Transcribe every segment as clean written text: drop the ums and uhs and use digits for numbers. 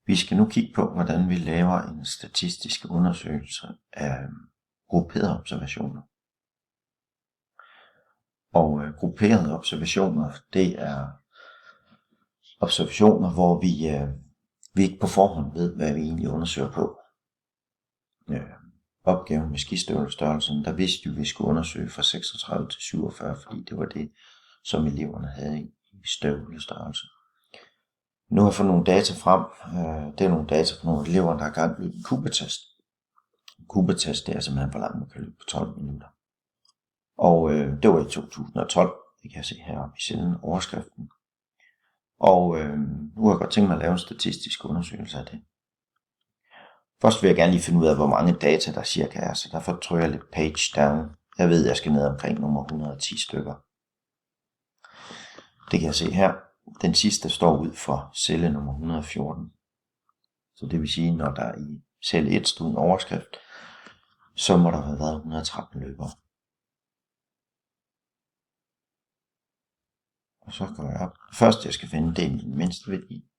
Vi skal nu kigge på, hvordan vi laver en statistisk undersøgelse af grupperede observationer. Og grupperede observationer, det er observationer, hvor vi ikke på forhånd ved, hvad vi egentlig undersøger på. Opgaven med skistøvlestørrelsen, der vidste vi skulle undersøge fra 36 til 47, fordi det var det, som eleverne havde i støvlestørrelse. Nu har jeg fået nogle data frem. Det er nogle data fra nogle elever, der har gang løbet en Cooper-test. En Cooper-test, det er simpelthen, hvor langt man kan løbe på 12 minutter. Og det var i 2012, det kan jeg se heroppe i cellen, overskriften. Og nu har jeg godt tænkt mig at lave en statistisk undersøgelse af det. Først vil jeg gerne lige finde ud af, hvor mange data der cirka er, så derfor trykker jeg lidt page down. Jeg ved, jeg skal ned omkring nummer 110 stykker. Det kan jeg se her. Den sidste står ud for celle nummer 114. Så det vil sige, når der i celle 1 stod en overskrift, så må der have været 113 løbere. Og så går jeg op. Først jeg skal finde, det er min mindste værdi.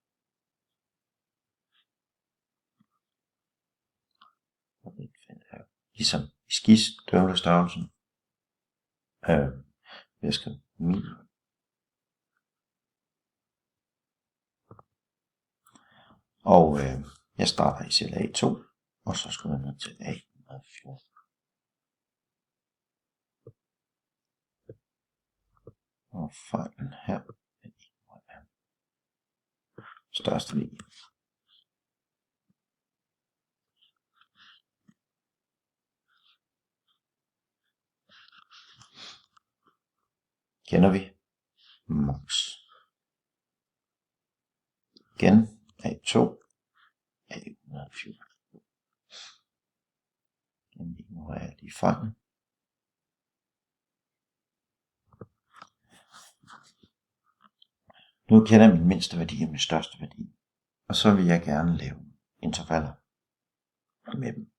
Ligesom i skistøvlestørrelsen. Jeg skal minimum. Og jeg starter i celle A2, og så skal jeg ned til A114. Og fejlen her er største værdi. Kender vi max. Igen A2, A114. Den ignorerer jeg lige fejlen. Nu kender jeg min mindste værdi og min største værdi. Og så vil jeg gerne lave intervaller med dem.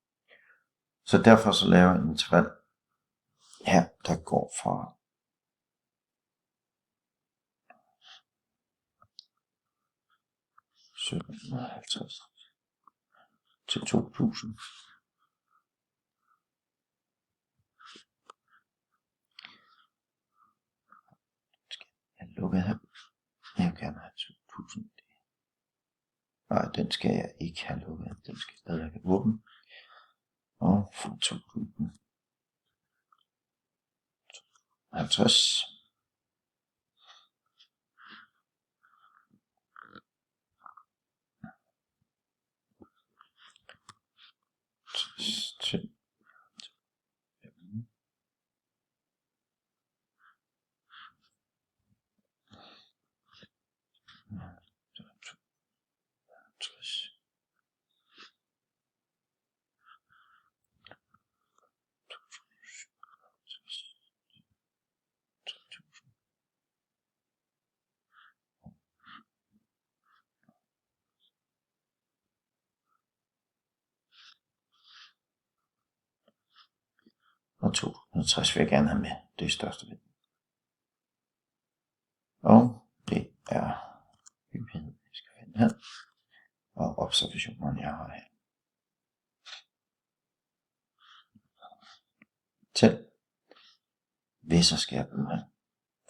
Så derfor så laver jeg en interval her, der går fra 1750 til 2000. Jeg lukker her. Jeg vil gerne have 2000. Nej, den skal jeg ikke have lukket. Den skal stadig have åben. Og fra 2050 til 260 vil jeg gerne have med. Det er største værdi. Og det er hyppigheden, jeg skal finde her. Og observationerne, jeg har her. Til. Så skal jeg bruge her.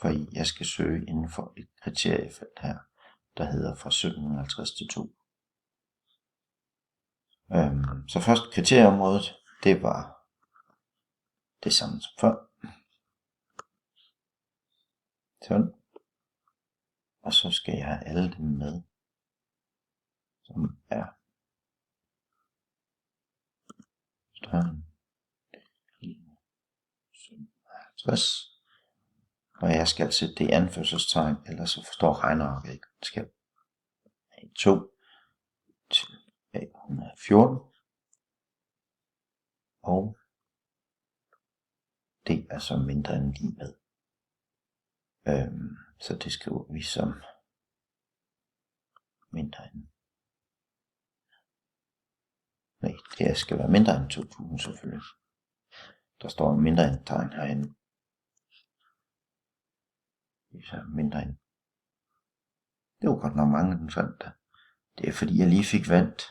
For jeg skal søge inden for et kriteriefelt her, der hedder fra 1750 til 2. Så først kriterieområdet, det var det samme som før. Sådan. Og så skal jeg have alle dem med, som er større end 50. Og jeg skal sætte det i anførselstegn, ellers så forstår regnearket ikke. Det skal A2 til A114. Og det er så mindre end lige med. Så det skriver vi som mindre end. Nej, det skal være mindre end 2000 selvfølgelig. Der står mindre end tegn herinde. Det er mindre end. Det var godt nok mange, den fandt der. Det er fordi jeg lige fik vendt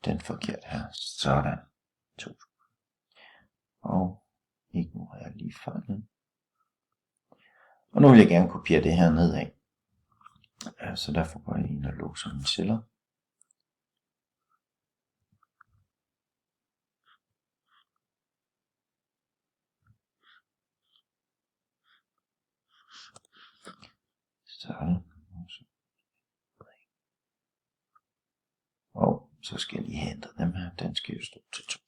den forkert her. Sådan. 2. Og ignorerer lige fejlen. Og nu vil jeg gerne kopiere det her nedad. Så derfor går jeg ind og låser mine celler. Sådan. Og så skal jeg lige have ændret dem her. Den skal jo stå til 2.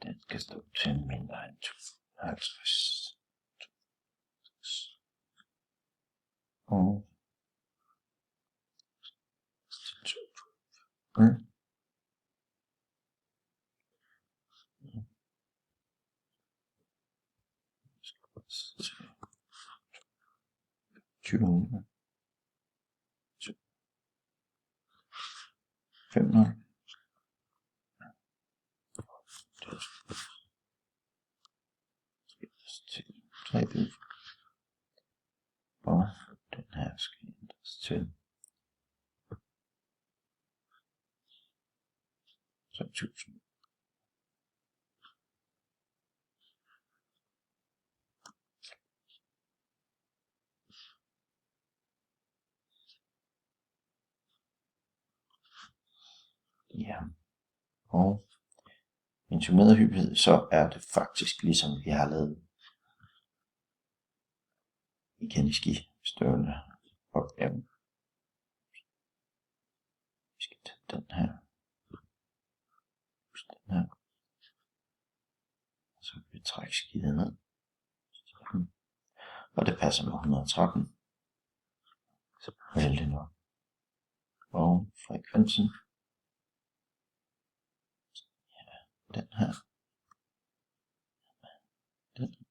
Den skal stå til mindre end 52. Og 2. 20. 500. Til 3 bid. Og den her skal ændres til 3000. Ja, og en summeret hyppighed, så er det faktisk ligesom vi har lavet igen i skistøvende opgaven. Vi skal tage den her, den her, så kan vi trække skidtet ned, og det passer med 113, så heldig nok. Og frekvensen, ja, den her, den.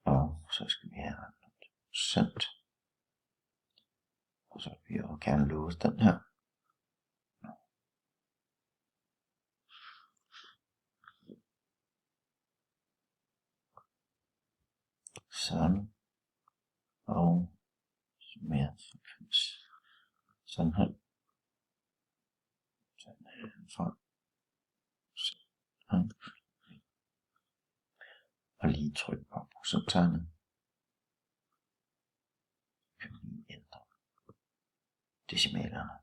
Og så skal vi have procent, og så vil vi jo gerne låse den her. Sådan, og mere frekvens, sådan her, sådan her fra, sådan, og lige tryk på procenttegnet. Kan vi lige ændre decimalerne.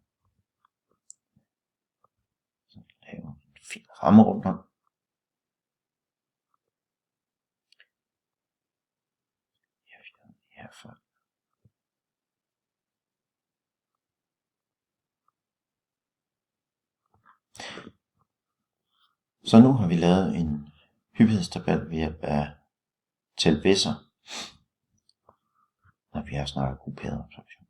Så lave en fin ramme rundt om. Herfra. Så nu har vi lavet en hyppighedstabel ved hjælp af tæl-væsser, når vi har snakket grupperet observation.